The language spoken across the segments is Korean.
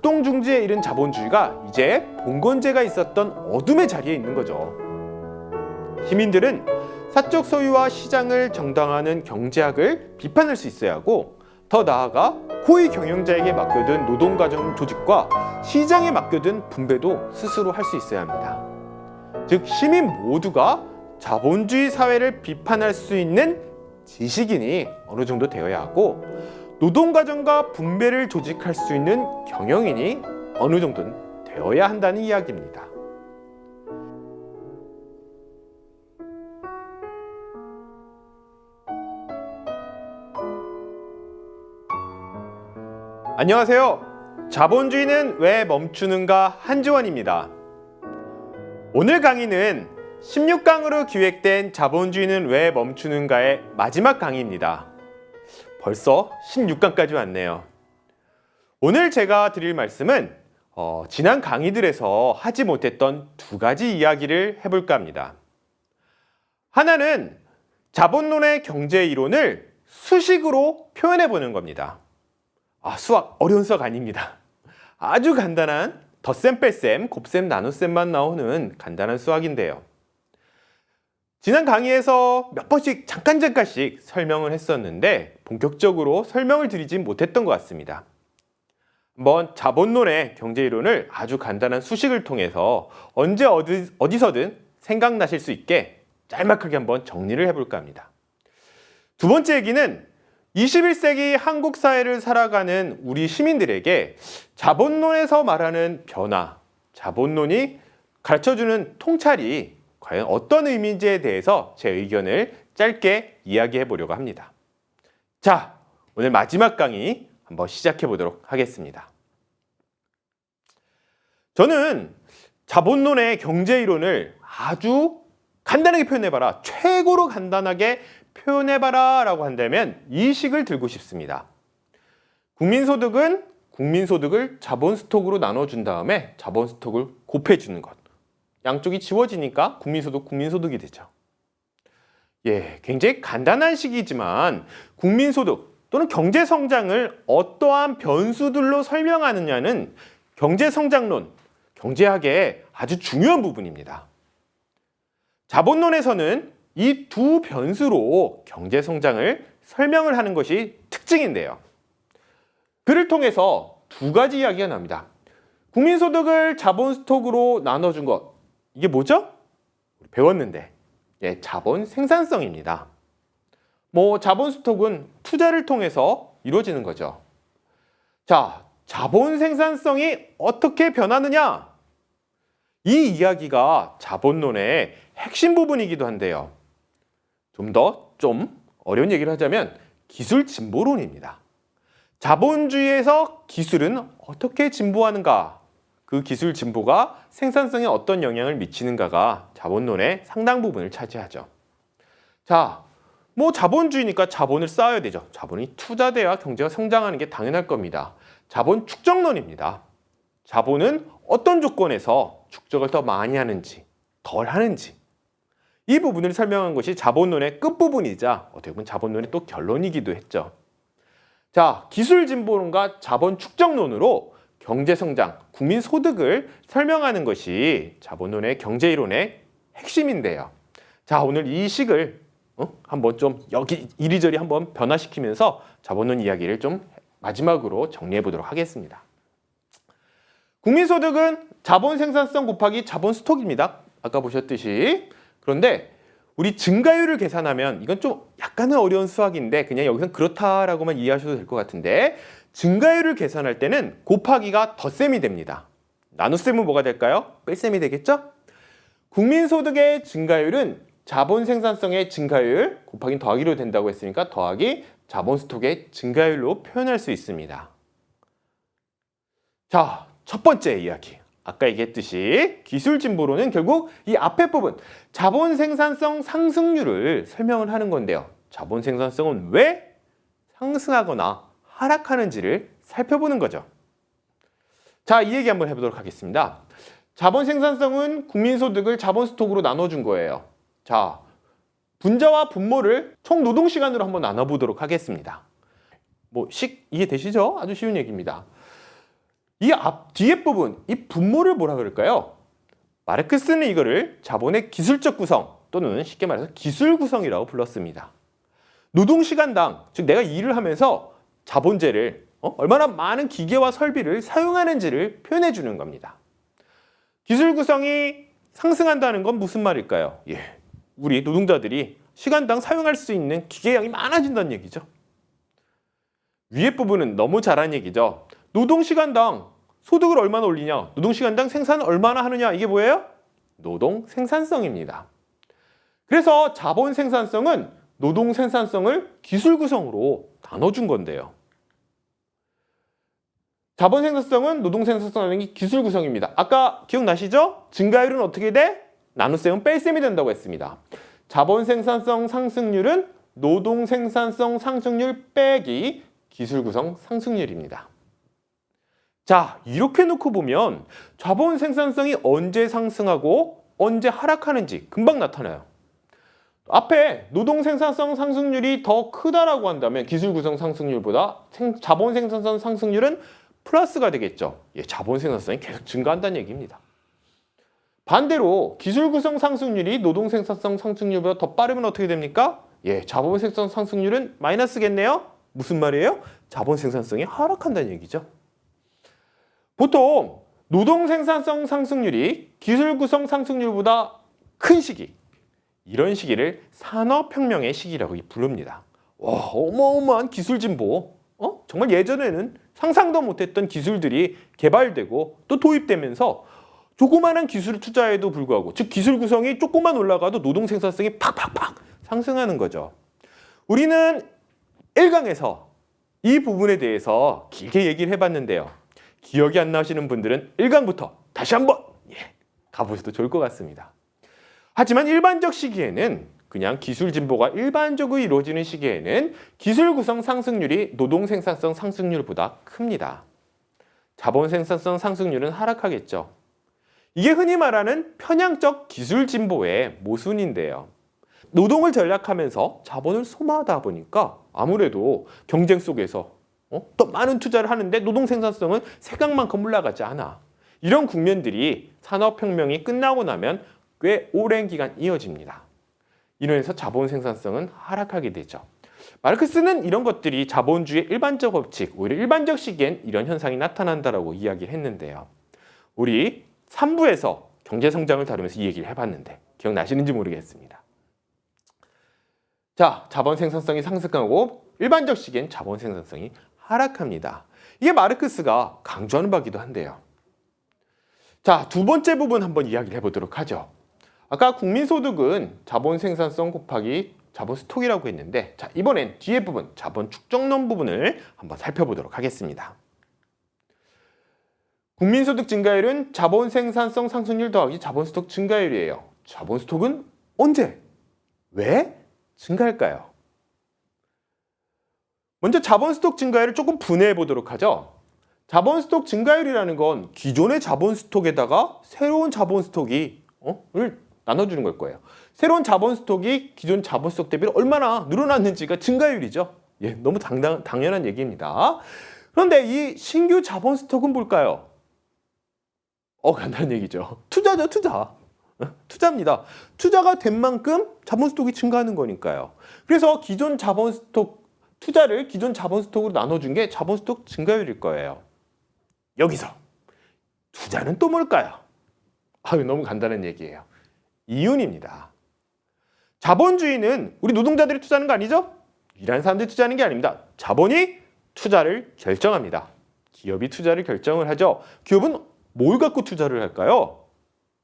역동중지에 이른 자본주의가 이제 봉건제가 있었던 어둠의 자리에 있는 거죠. 시민들은 사적 소유와 시장을 정당화하는 경제학을 비판할 수 있어야 하고, 더 나아가 고위 경영자에게 맡겨둔 노동가정 조직과 시장에 맡겨둔 분배도 스스로 할 수 있어야 합니다. 즉, 시민 모두가 자본주의 사회를 비판할 수 있는 지식인이 어느 정도 되어야 하고, 노동과정과 분배를 조직할 수 있는 경영인이 어느 정도는 되어야 한다는 이야기입니다. 안녕하세요. 자본주의는 왜 멈추는가, 한지원입니다. 오늘 강의는 16강으로 기획된 자본주의는 왜 멈추는가의 마지막 강의입니다. 벌써 16강까지 왔네요. 오늘 제가 드릴 말씀은 지난 강의들에서 하지 못했던 두 가지 이야기를 해볼까 합니다. 하나는 자본론의 경제 이론을 수식으로 표현해 보는 겁니다. 수학 어려운 수학 아닙니다. 아주 간단한 덧셈, 뺄셈, 곱셈, 나눗셈만 나오는 간단한 수학인데요. 지난 강의에서 몇 번씩 잠깐씩 설명을 했었는데 본격적으로 설명을 드리진 못했던 것 같습니다. 한번 자본론의 경제이론을 아주 간단한 수식을 통해서 언제 어디서든 생각나실 수 있게 짤막하게 한번 정리를 해볼까 합니다. 두 번째 얘기는 21세기 한국 사회를 살아가는 우리 시민들에게 자본론에서 말하는 변화, 자본론이 가르쳐주는 통찰이 과연 어떤 의미인지에 대해서 제 의견을 짧게 이야기해 보려고 합니다. 자, 오늘 마지막 강의 한번 시작해 보도록 하겠습니다. 저는 자본론의 경제이론을 아주 간단하게 표현해봐라, 최고로 간단하게 표현해봐라 라고 한다면 이 식을 들고 싶습니다. 국민소득은 국민소득을 자본스톡으로 나눠준 다음에 자본스톡을 곱해주는 것. 양쪽이 지워지니까 국민소득이 되죠. 굉장히 간단한 식이지만 국민소득 또는 경제성장을 어떠한 변수들로 설명하느냐는 경제성장론, 경제학의 아주 중요한 부분입니다. 자본론에서는 이 두 변수로 경제성장을 설명을 하는 것이 특징인데요. 그를 통해서 두 가지 이야기가 나옵니다. 국민소득을 자본스톡으로 나눠준 것, 이게 뭐죠? 배웠는데 자본 생산성입니다. 자본 스톡은 투자를 통해서 이루어지는 거죠. 자, 자본 생산성이 어떻게 변하느냐? 이 이야기가 자본론의 핵심 부분이기도 한데요. 좀 어려운 얘기를 하자면 기술 진보론입니다. 자본주의에서 기술은 어떻게 진보하는가? 그 기술 진보가 생산성에 어떤 영향을 미치는가가 자본론의 상당 부분을 차지하죠. 자, 자본주의니까 자본을 쌓아야 되죠. 자본이 투자돼야 경제가 성장하는 게 당연할 겁니다. 자본 축적론입니다. 자본은 어떤 조건에서 축적을 더 많이 하는지, 덜 하는지, 이 부분을 설명한 것이 자본론의 끝부분이자 어떻게 보면 자본론의 또 결론이기도 했죠. 자, 기술 진보론과 자본 축적론으로 경제성장, 국민소득을 설명하는 것이 자본론의 경제이론의 핵심인데요. 자, 오늘 이 식을 한번 좀 여기 이리저리 한번 변화시키면서 자본론 이야기를 좀 마지막으로 정리해 보도록 하겠습니다. 국민소득은 자본 생산성 곱하기 자본 스톡입니다. 아까 보셨듯이. 그런데 우리 증가율을 계산하면 이건 좀 약간은 어려운 수학인데 그냥 여기서 그렇다라고만 이해하셔도 될 것 같은데, 증가율을 계산할 때는 곱하기가 덧셈이 됩니다. 나눗셈은 뭐가 될까요? 뺄셈이 되겠죠? 국민소득의 증가율은 자본 생산성의 증가율 곱하기 더하기로 된다고 했으니까 더하기 자본 스톡의 증가율로 표현할 수 있습니다. 자, 첫 번째 이야기. 아까 얘기했듯이 기술 진보론은 결국 이 앞에 부분 자본 생산성 상승률을 설명을 하는 건데요. 자본 생산성은 왜 상승하거나 하락하는지를 살펴보는 거죠. 자, 이 얘기 한번 해보도록 하겠습니다. 자본 생산성은 국민소득을 자본 스톡으로 나눠준 거예요. 자, 분자와 분모를 총 노동시간으로 한번 나눠보도록 하겠습니다. 이해되시죠? 아주 쉬운 얘기입니다. 이 뒤에 부분, 이 분모를 뭐라 그럴까요? 마르크스는 이거를 자본의 기술적 구성 또는 쉽게 말해서 기술 구성이라고 불렀습니다. 노동시간당, 즉 내가 일을 하면서 자본재를 얼마나 많은 기계와 설비를 사용하는지를 표현해 주는 겁니다. 기술 구성이 상승한다는 건 무슨 말일까요? 우리 노동자들이 시간당 사용할 수 있는 기계량이 많아진다는 얘기죠. 위에 부분은 너무 잘한 얘기죠. 노동시간당 소득을 얼마나 올리냐, 노동시간당 생산을 얼마나 하느냐, 이게 뭐예요? 노동 생산성입니다. 그래서 자본 생산성은 노동 생산성을 기술 구성으로 나눠준 건데요. 자본 생산성은 노동 생산성이 기술 구성입니다. 아까 기억나시죠? 증가율은 어떻게 돼? 나눗셈은 뺄셈이 된다고 했습니다. 자본 생산성 상승률은 노동 생산성 상승률 빼기 기술 구성 상승률입니다. 자, 이렇게 놓고 보면 자본 생산성이 언제 상승하고 언제 하락하는지 금방 나타나요. 앞에 노동 생산성 상승률이 더 크다라고 한다면 기술 구성 상승률보다 자본 생산성 상승률은 플러스가 되겠죠. 자본 생산성이 계속 증가한다는 얘기입니다. 반대로 기술 구성 상승률이 노동 생산성 상승률보다 더 빠르면 어떻게 됩니까? 자본 생산성 상승률은 마이너스겠네요. 무슨 말이에요? 자본 생산성이 하락한다는 얘기죠. 보통 노동 생산성 상승률이 기술 구성 상승률보다 큰 시기, 이런 시기를 산업혁명의 시기라고 부릅니다. 와, 어마어마한 기술 진보, 정말 예전에는 상상도 못했던 기술들이 개발되고 또 도입되면서 조그마한 기술을 투자에도 불구하고, 즉 기술 구성이 조금만 올라가도 노동 생산성이 팍팍팍 상승하는 거죠. 우리는 1강에서 이 부분에 대해서 길게 얘기를 해봤는데요. 기억이 안 나시는 분들은 1강부터 다시 한번 가보셔도 좋을 것 같습니다. 하지만 일반적 시기에는, 그냥 기술 진보가 일반적으로 이루어지는 시기에는 기술 구성 상승률이 노동 생산성 상승률보다 큽니다. 자본 생산성 상승률은 하락하겠죠. 이게 흔히 말하는 편향적 기술 진보의 모순인데요. 노동을 전략하면서 자본을 소모하다 보니까 아무래도 경쟁 속에서 또 많은 투자를 하는데 노동 생산성은 생각만큼 올라가지 않아. 이런 국면들이 산업혁명이 끝나고 나면 꽤 오랜 기간 이어집니다. 이로해서 자본 생산성은 하락하게 되죠. 마르크스는 이런 것들이 자본주의의 일반적 법칙, 오히려 일반적 시기엔 이런 현상이 나타난다라고 이야기를 했는데요. 우리 3부에서 경제성장을 다루면서 이 얘기를 해봤는데 기억나시는지 모르겠습니다. 자, 자본 생산성이 상승하고 일반적 시기엔 자본 생산성이 하락합니다. 이게 마르크스가 강조하는 바기도 한데요. 자, 두 번째 부분 한번 이야기를 해보도록 하죠. 아까 국민소득은 자본 생산성 곱하기 자본 스톡이라고 했는데, 자, 이번엔 뒤에 부분, 자본 축적론 부분을 한번 살펴보도록 하겠습니다. 국민소득 증가율은 자본 생산성 상승률 더하기 자본 스톡 증가율이에요. 자본 스톡은 언제, 왜 증가할까요? 먼저 자본 스톡 증가율을 조금 분해해 보도록 하죠. 자본 스톡 증가율이라는 건 기존의 자본 스톡에다가 새로운 자본 스톡이 을 나눠주는 걸 거예요. 새로운 자본 스톡이 기존 자본 스톡 대비 얼마나 늘어났는지가 증가율이죠. 너무 당연한 얘기입니다. 그런데 이 신규 자본 스톡은 뭘까요? 간단한 얘기죠. 투자죠, 투자. 투자입니다. 투자가 된 만큼 자본 스톡이 증가하는 거니까요. 그래서 기존 자본 스톡 투자를 기존 자본 스톡으로 나눠준 게 자본 스톡 증가율일 거예요. 여기서 투자는 또 뭘까요? 너무 간단한 얘기예요. 이윤입니다. 자본주의는 우리 노동자들이 투자하는 거 아니죠? 일하는 사람들이 투자하는 게 아닙니다. 자본이 투자를 결정합니다. 기업이 투자를 결정을 하죠. 기업은 뭘 갖고 투자를 할까요?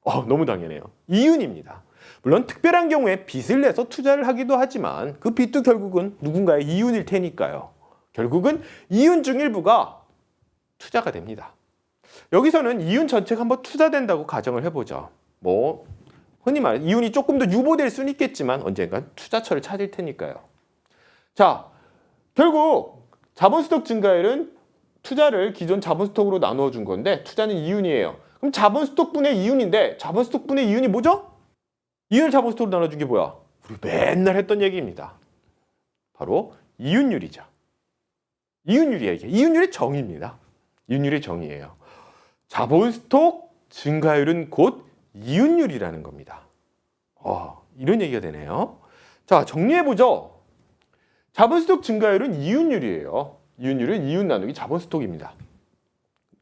너무 당연해요. 이윤입니다. 물론 특별한 경우에 빚을 내서 투자를 하기도 하지만 그 빚도 결국은 누군가의 이윤일 테니까요. 결국은 이윤 중 일부가 투자가 됩니다. 여기서는 이윤 전체가 한번 투자된다고 가정을 해보죠. 흔히 말해 이윤이 조금 더 유보될 수는 있겠지만 언젠간 투자처를 찾을 테니까요. 자, 결국 자본스톡 증가율은 투자를 기존 자본스톡으로 나누어 준 건데 투자는 이윤이에요. 그럼 자본스톡분의 이윤인데 자본스톡분의 이윤이 뭐죠? 이윤을 자본스톡으로 나눠준 게 뭐야? 우리 맨날 했던 얘기입니다. 바로 이윤율이죠. 이윤율이에요. 이게 이윤율의 정의입니다. 이윤율의 정의예요. 자본 스톡 증가율은 곧 이윤율이라는 겁니다. 이런 얘기가 되네요. 자, 정리해보죠. 자본 스톡 증가율은 이윤율이에요. 이윤율은 이윤 나누기 자본 스톡입니다.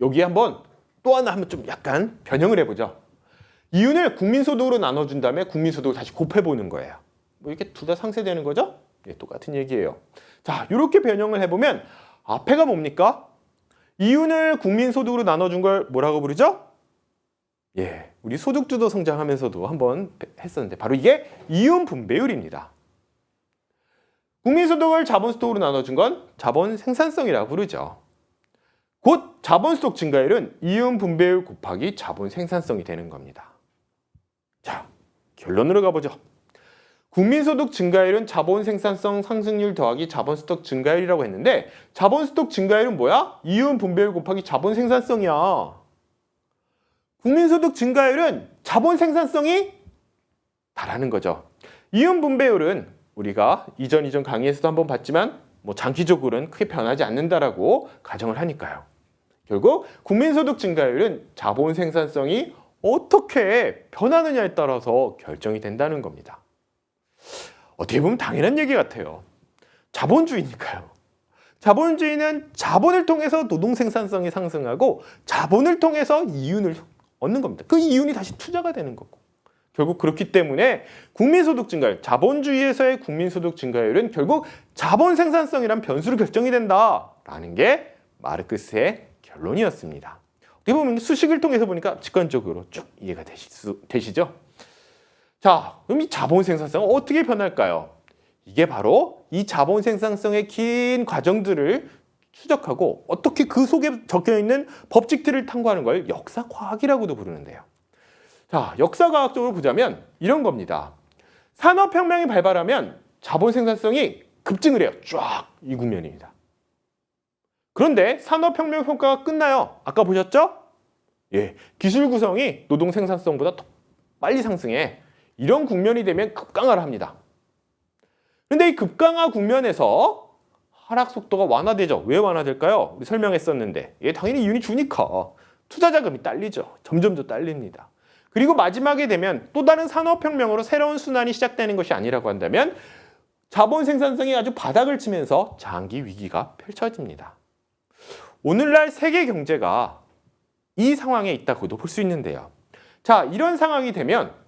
여기에 한번 또 하나 한번 좀 약간 변형을 해보죠. 이윤을 국민소득으로 나눠준 다음에 국민소득을 다시 곱해보는 거예요. 뭐 이렇게 둘 다 상쇄되는 거죠? 예, 똑같은 얘기예요. 자, 이렇게 변형을 해보면 앞에가 뭡니까? 이윤을 국민소득으로 나눠준 걸 뭐라고 부르죠? 예, 우리 소득주도 성장하면서도 한번 했었는데 바로 이게 이윤 분배율입니다. 국민소득을 자본스톡으로 나눠준 건 자본 생산성이라고 부르죠. 곧 자본스톡 증가율은 이윤 분배율 곱하기 자본 생산성이 되는 겁니다. 자, 결론으로 가보죠. 국민소득 증가율은 자본 생산성 상승률 더하기 자본스톡 증가율이라고 했는데 자본스톡 증가율은 뭐야? 이윤 분배율 곱하기 자본 생산성이야. 국민소득 증가율은 자본 생산성이 다라는 거죠. 이윤 분배율은 우리가 이전 강의에서도 한번 봤지만 뭐 장기적으로는 크게 변하지 않는다라고 가정을 하니까요. 결국 국민소득 증가율은 자본 생산성이 어떻게 변하느냐에 따라서 결정이 된다는 겁니다. 어떻게 보면 당연한 얘기 같아요. 자본주의니까요. 자본주의는 자본을 통해서 노동 생산성이 상승하고 자본을 통해서 이윤을 얻는 겁니다. 그 이윤이 다시 투자가 되는 거고. 결국 그렇기 때문에 국민소득 증가율, 자본주의에서의 국민소득 증가율은 결국 자본 생산성이란 변수로 결정이 된다라는 게 마르크스의 결론이었습니다. 어떻게 보면 수식을 통해서 보니까 직관적으로 쭉 이해가 되시죠? 자, 그럼 이 자본 생산성은 어떻게 변할까요? 이게 바로 이 자본 생산성의 긴 과정들을 추적하고 어떻게 그 속에 적혀있는 법칙들을 탐구하는 걸 역사과학이라고도 부르는데요. 자, 역사과학적으로 보자면 이런 겁니다. 산업혁명이 발발하면 자본 생산성이 급증을 해요. 쫙 이 국면입니다. 그런데 산업혁명 효과가 끝나요. 아까 보셨죠? 예, 기술 구성이 노동 생산성보다 더 빨리 상승해. 이런 국면이 되면 급강하를 합니다. 그런데 이 급강하 국면에서 하락 속도가 완화되죠. 왜 완화될까요? 우리 설명했었는데 이게 당연히 이윤이 주니까 투자 자금이 딸리죠. 점점 더 딸립니다. 그리고 마지막에 되면 또 다른 산업혁명으로 새로운 순환이 시작되는 것이 아니라고 한다면 자본 생산성이 아주 바닥을 치면서 장기 위기가 펼쳐집니다. 오늘날 세계 경제가 이 상황에 있다고도 볼 수 있는데요. 자, 이런 상황이 되면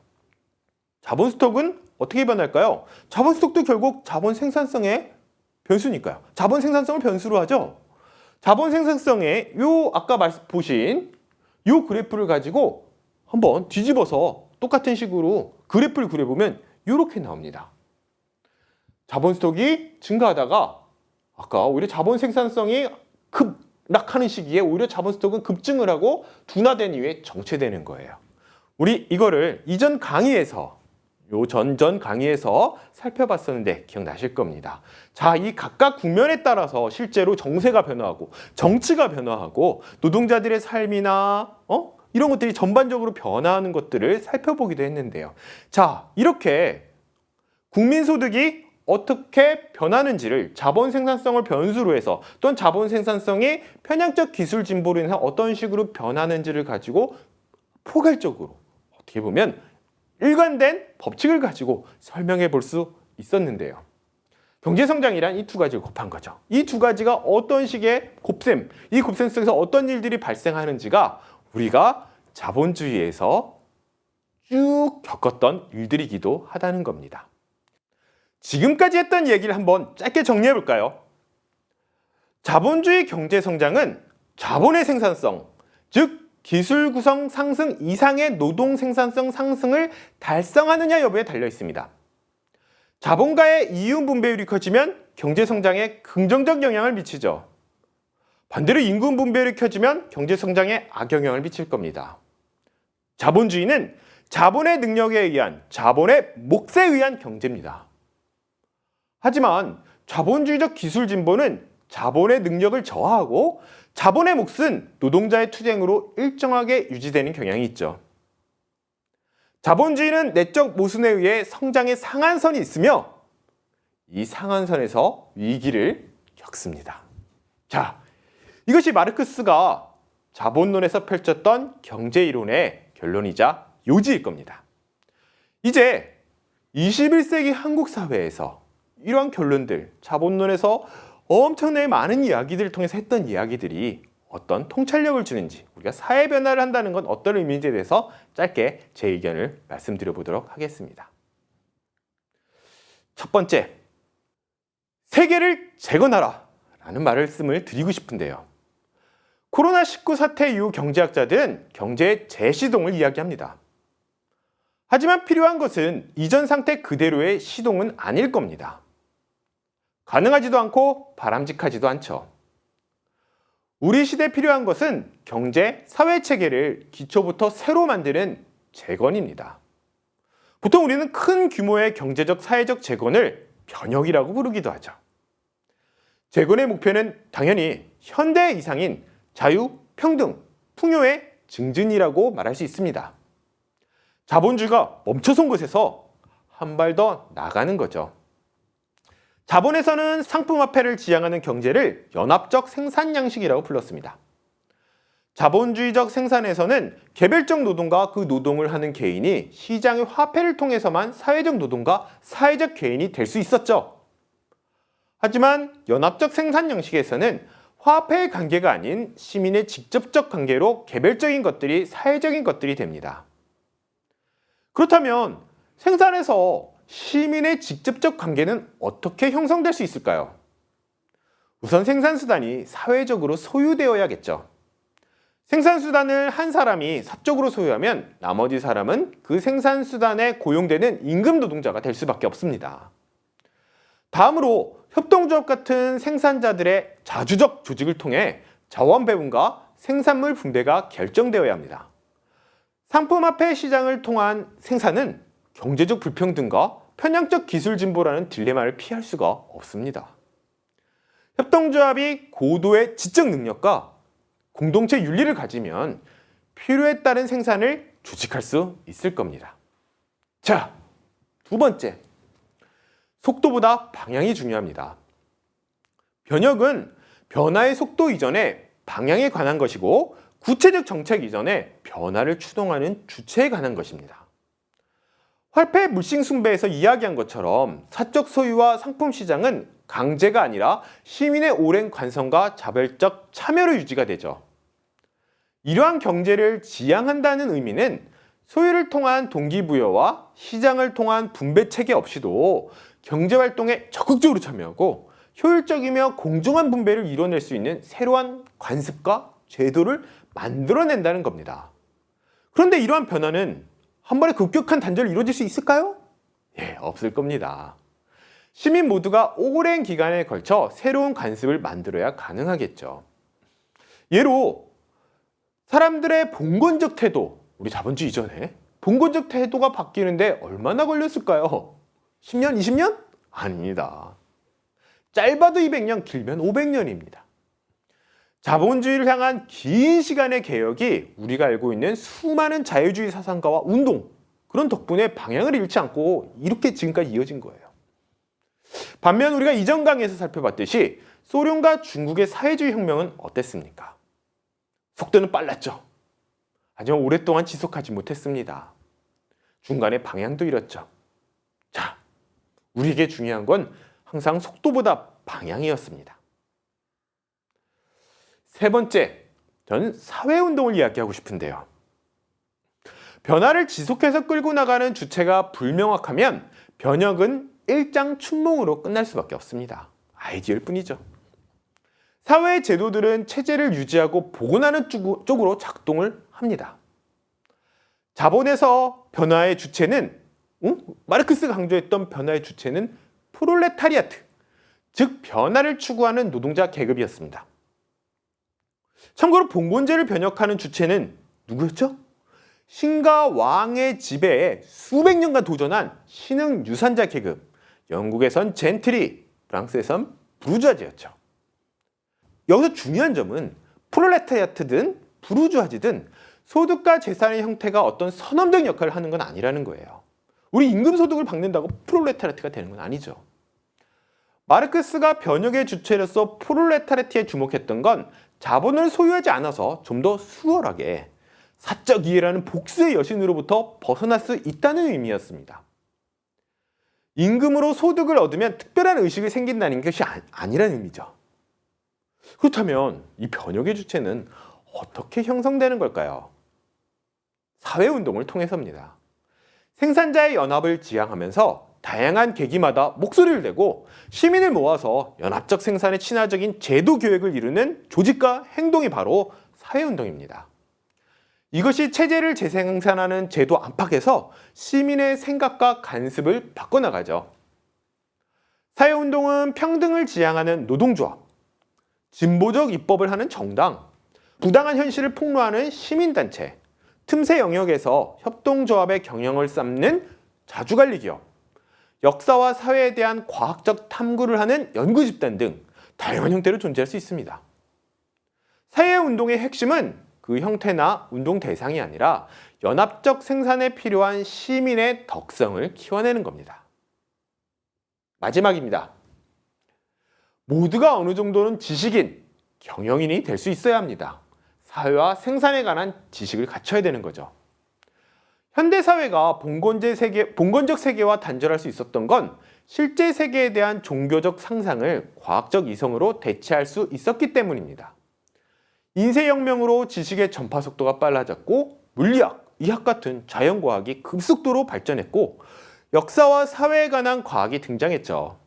자본 스톡은 어떻게 변할까요? 자본 스톡도 결국 자본 생산성의 변수니까요. 자본 생산성을 변수로 하죠. 자본 생산성의 아까 보신 요 그래프를 가지고 한번 뒤집어서 똑같은 식으로 그래프를 그려보면 이렇게 나옵니다. 자본 스톡이 증가하다가 아까 오히려 자본 생산성이 급락하는 시기에 오히려 자본 스톡은 급증을 하고 둔화된 이후에 정체되는 거예요. 우리 이거를 이전 강의에서 전전 강의에서 살펴봤었는데 기억나실 겁니다. 자, 이 각각 국면에 따라서 실제로 정세가 변화하고 정치가 변화하고 노동자들의 삶이나 이런 것들이 전반적으로 변화하는 것들을 살펴보기도 했는데요. 자, 이렇게 국민소득이 어떻게 변하는지를 자본 생산성을 변수로 해서 또는 자본 생산성이 편향적 기술 진보로 인해서 어떤 식으로 변하는지를 가지고 포괄적으로 어떻게 보면 일관된 법칙을 가지고 설명해 볼 수 있었는데요. 경제성장이란 이 두 가지를 곱한 거죠. 이 두 가지가 어떤 식의 곱셈, 이 곱셈 속에서 어떤 일들이 발생하는지가 우리가 자본주의에서 쭉 겪었던 일들이기도 하다는 겁니다. 지금까지 했던 얘기를 한번 짧게 정리해 볼까요? 자본주의 경제성장은 자본의 생산성, 즉 기술 구성 상승 이상의 노동 생산성 상승을 달성하느냐 여부에 달려 있습니다. 자본가의 이윤 분배율이 커지면 경제 성장에 긍정적 영향을 미치죠. 반대로 인구 분배율이 커지면 경제 성장에 악영향을 미칠 겁니다. 자본주의는 자본의 능력에 의한 자본의 몫에 의한 경제입니다. 하지만 자본주의적 기술 진보는 자본의 능력을 저하하고 자본의 몫은 노동자의 투쟁으로 일정하게 유지되는 경향이 있죠. 자본주의는 내적 모순에 의해 성장의 상한선이 있으며 이 상한선에서 위기를 겪습니다. 자, 이것이 마르크스가 자본론에서 펼쳤던 경제 이론의 결론이자 요지일 겁니다. 이제 21세기 한국 사회에서 이러한 결론들, 자본론에서 엄청나게 많은 이야기들을 통해서 했던 이야기들이 어떤 통찰력을 주는지, 우리가 사회 변화를 한다는 건 어떤 의미인지에 대해서 짧게 제 의견을 말씀드려 보도록 하겠습니다. 첫 번째, 세계를 재건하라 라는 말씀을 드리고 싶은데요. 코로나19 사태 이후 경제학자들은 경제의 재시동을 이야기합니다. 하지만 필요한 것은 이전 상태 그대로의 시동은 아닐 겁니다. 가능하지도 않고 바람직하지도 않죠. 우리 시대에 필요한 것은 경제, 사회 체계를 기초부터 새로 만드는 재건입니다. 보통 우리는 큰 규모의 경제적, 사회적 재건을 변혁이라고 부르기도 하죠. 재건의 목표는 당연히 현대 이상인 자유, 평등, 풍요의 증진이라고 말할 수 있습니다. 자본주의가 멈춰선 곳에서 한 발 더 나가는 거죠. 자본에서는 상품화폐를 지향하는 경제를 연합적 생산 양식이라고 불렀습니다. 자본주의적 생산에서는 개별적 노동과 그 노동을 하는 개인이 시장의 화폐를 통해서만 사회적 노동과 사회적 개인이 될 수 있었죠. 하지만 연합적 생산 양식에서는 화폐의 관계가 아닌 시민의 직접적 관계로 개별적인 것들이 사회적인 것들이 됩니다. 그렇다면 생산에서 시민의 직접적 관계는 어떻게 형성될 수 있을까요? 우선 생산수단이 사회적으로 소유되어야겠죠. 생산수단을 한 사람이 사적으로 소유하면 나머지 사람은 그 생산수단에 고용되는 임금 노동자가 될 수밖에 없습니다. 다음으로 협동조합 같은 생산자들의 자주적 조직을 통해 자원 배분과 생산물 분배가 결정되어야 합니다. 상품화폐 시장을 통한 생산은 경제적 불평등과 편향적 기술 진보라는 딜레마를 피할 수가 없습니다. 협동조합이 고도의 지적 능력과 공동체 윤리를 가지면 필요에 따른 생산을 조직할 수 있을 겁니다. 자, 두 번째. 속도보다 방향이 중요합니다. 변혁은 변화의 속도 이전에 방향에 관한 것이고 구체적 정책 이전에 변화를 추동하는 주체에 관한 것입니다. 화폐 물싱 숭배에서 이야기한 것처럼 사적 소유와 상품 시장은 강제가 아니라 시민의 오랜 관성과 자발적 참여로 유지가 되죠. 이러한 경제를 지향한다는 의미는 소유를 통한 동기부여와 시장을 통한 분배 체계 없이도 경제활동에 적극적으로 참여하고 효율적이며 공정한 분배를 이뤄낼 수 있는 새로운 관습과 제도를 만들어낸다는 겁니다. 그런데 이러한 변화는 한 번에 급격한 단절로 이루어질 수 있을까요? 예, 없을 겁니다. 시민 모두가 오랜 기간에 걸쳐 새로운 관습을 만들어야 가능하겠죠. 예로 사람들의 봉건적 태도, 우리 자본주의 이전에 봉건적 태도가 바뀌는데 얼마나 걸렸을까요? 10년, 20년? 아닙니다. 짧아도 200년, 길면 500년입니다. 자본주의를 향한 긴 시간의 개혁이 우리가 알고 있는 수많은 자유주의 사상가와 운동, 그런 덕분에 방향을 잃지 않고 이렇게 지금까지 이어진 거예요. 반면 우리가 이전 강의에서 살펴봤듯이 소련과 중국의 사회주의 혁명은 어땠습니까? 속도는 빨랐죠. 하지만 오랫동안 지속하지 못했습니다. 중간에 방향도 잃었죠. 자, 우리에게 중요한 건 항상 속도보다 방향이었습니다. 세 번째, 저는 사회운동을 이야기하고 싶은데요. 변화를 지속해서 끌고 나가는 주체가 불명확하면 변혁은 일장춘몽으로 끝날 수밖에 없습니다. 아이디어일 뿐이죠. 사회의 제도들은 체제를 유지하고 복원하는 쪽으로 작동을 합니다. 자본에서 변화의 주체는, 마르크스가 강조했던 변화의 주체는 프롤레타리아트, 즉 변화를 추구하는 노동자 계급이었습니다. 참고로 봉건제를 변혁하는 주체는 누구였죠? 신과 왕의 지배에 수백 년간 도전한 신흥 유산자 계급, 영국에선 젠트리, 프랑스에선 부르주아지였죠. 여기서 중요한 점은 프롤레타리아트든 부르주아지든 소득과 재산의 형태가 어떤 선언적 역할을 하는 건 아니라는 거예요. 우리 임금소득을 받는다고 프롤레타리아트가 되는 건 아니죠. 마르크스가 변혁의 주체로서 프롤레타리아에 주목했던 건 자본을 소유하지 않아서 좀 더 수월하게 사적 이해라는 복수의 여신으로부터 벗어날 수 있다는 의미였습니다. 임금으로 소득을 얻으면 특별한 의식이 생긴다는 것이 아니라는 의미죠. 그렇다면 이 변혁의 주체는 어떻게 형성되는 걸까요? 사회운동을 통해서입니다. 생산자의 연합을 지향하면서 다양한 계기마다 목소리를 내고 시민을 모아서 연합적 생산에 친화적인 제도 계획을 이루는 조직과 행동이 바로 사회운동입니다. 이것이 체제를 재생산하는 제도 안팎에서 시민의 생각과 간섭을 바꿔나가죠. 사회운동은 평등을 지향하는 노동조합, 진보적 입법을 하는 정당, 부당한 현실을 폭로하는 시민단체, 틈새 영역에서 협동조합의 경영을 쌓는 자주관리 기업, 역사와 사회에 대한 과학적 탐구를 하는 연구집단 등 다양한 형태로 존재할 수 있습니다. 사회운동의 핵심은 그 형태나 운동 대상이 아니라 연합적 생산에 필요한 시민의 덕성을 키워내는 겁니다. 마지막입니다. 모두가 어느 정도는 지식인, 경영인이 될 수 있어야 합니다. 사회와 생산에 관한 지식을 갖춰야 되는 거죠. 현대사회가 봉건적 세계와 단절할 수 있었던 건 실제 세계에 대한 종교적 상상을 과학적 이성으로 대체할 수 있었기 때문입니다. 인쇄혁명으로 지식의 전파 속도가 빨라졌고 물리학, 의학 같은 자연과학이 급속도로 발전했고 역사와 사회에 관한 과학이 등장했죠.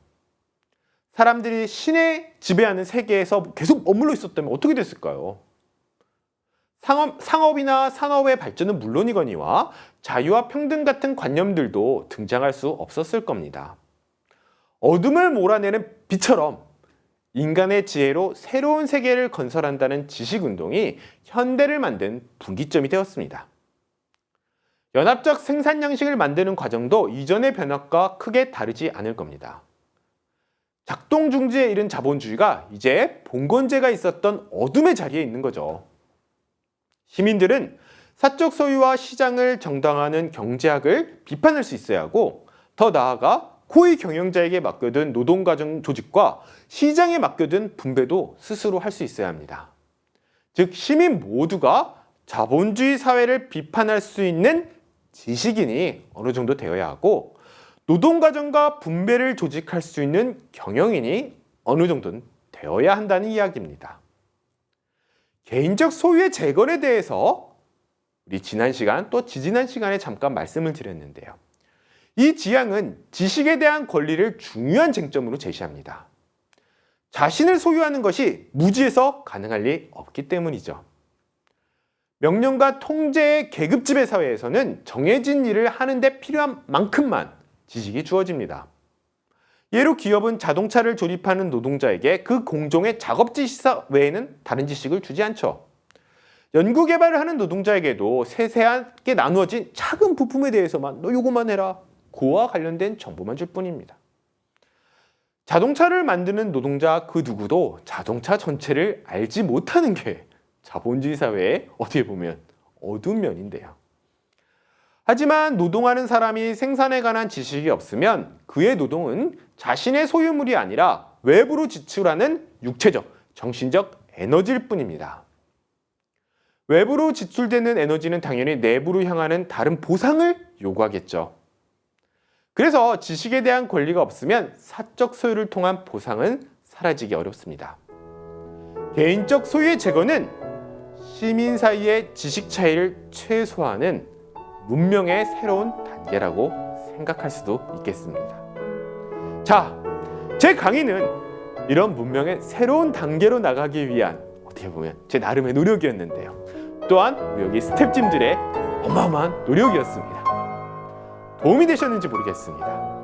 사람들이 신에 지배하는 세계에서 계속 머물러 있었다면 어떻게 됐을까요? 상업이나 산업의 발전은 물론이거니와 자유와 평등 같은 관념들도 등장할 수 없었을 겁니다. 어둠을 몰아내는 빛처럼 인간의 지혜로 새로운 세계를 건설한다는 지식운동이 현대를 만든 분기점이 되었습니다. 연합적 생산 양식을 만드는 과정도 이전의 변혁과 크게 다르지 않을 겁니다. 작동 중지에 이른 자본주의가 이제 봉건제가 있었던 어둠의 자리에 있는 거죠. 시민들은 사적 소유와 시장을 정당화하는 경제학을 비판할 수 있어야 하고 더 나아가 고위 경영자에게 맡겨둔 노동과정 조직과 시장에 맡겨둔 분배도 스스로 할 수 있어야 합니다. 즉 시민 모두가 자본주의 사회를 비판할 수 있는 지식인이 어느 정도 되어야 하고 노동과정과 분배를 조직할 수 있는 경영인이 어느 정도는 되어야 한다는 이야기입니다. 개인적 소유의 재건에 대해서 우리 지난 시간 또 지지난 시간에 잠깐 말씀을 드렸는데요. 이 지향은 지식에 대한 권리를 중요한 쟁점으로 제시합니다. 자신을 소유하는 것이 무지에서 가능할 리 없기 때문이죠. 명령과 통제의 계급지배 사회에서는 정해진 일을 하는데 필요한 만큼만 지식이 주어집니다. 예로 기업은 자동차를 조립하는 노동자에게 그 공종의 작업 지시 외에는 다른 지식을 주지 않죠. 연구 개발을 하는 노동자에게도 세세하게 나누어진 작은 부품에 대해서만 너 요거만 해라. 그와 관련된 정보만 줄 뿐입니다. 자동차를 만드는 노동자 그 누구도 자동차 전체를 알지 못하는 게 자본주의 사회의 어떻게 보면 어두운 면인데요. 하지만 노동하는 사람이 생산에 관한 지식이 없으면 그의 노동은 자신의 소유물이 아니라 외부로 지출하는 육체적, 정신적 에너지일 뿐입니다. 외부로 지출되는 에너지는 당연히 내부로 향하는 다른 보상을 요구하겠죠. 그래서 지식에 대한 권리가 없으면 사적 소유를 통한 보상은 사라지기 어렵습니다. 개인적 소유의 제거는 시민 사이의 지식 차이를 최소화하는 문명의 새로운 단계라고 생각할 수도 있겠습니다. 자, 제 강의는 이런 문명의 새로운 단계로 나가기 위한 어떻게 보면 제 나름의 노력이었는데요. 또한 여기 스태프진들의 어마어마한 노력이었습니다. 도움이 되셨는지 모르겠습니다.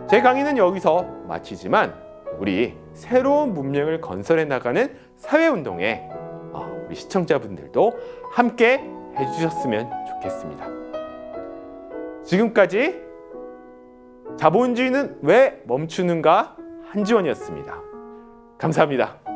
제 강의는 여기서 마치지만 우리 새로운 문명을 건설해 나가는 사회운동에 우리 시청자분들도 함께 해주셨으면 좋겠습니다. 지금까지 자본주의는 왜 멈추는가 한지원이었습니다. 감사합니다.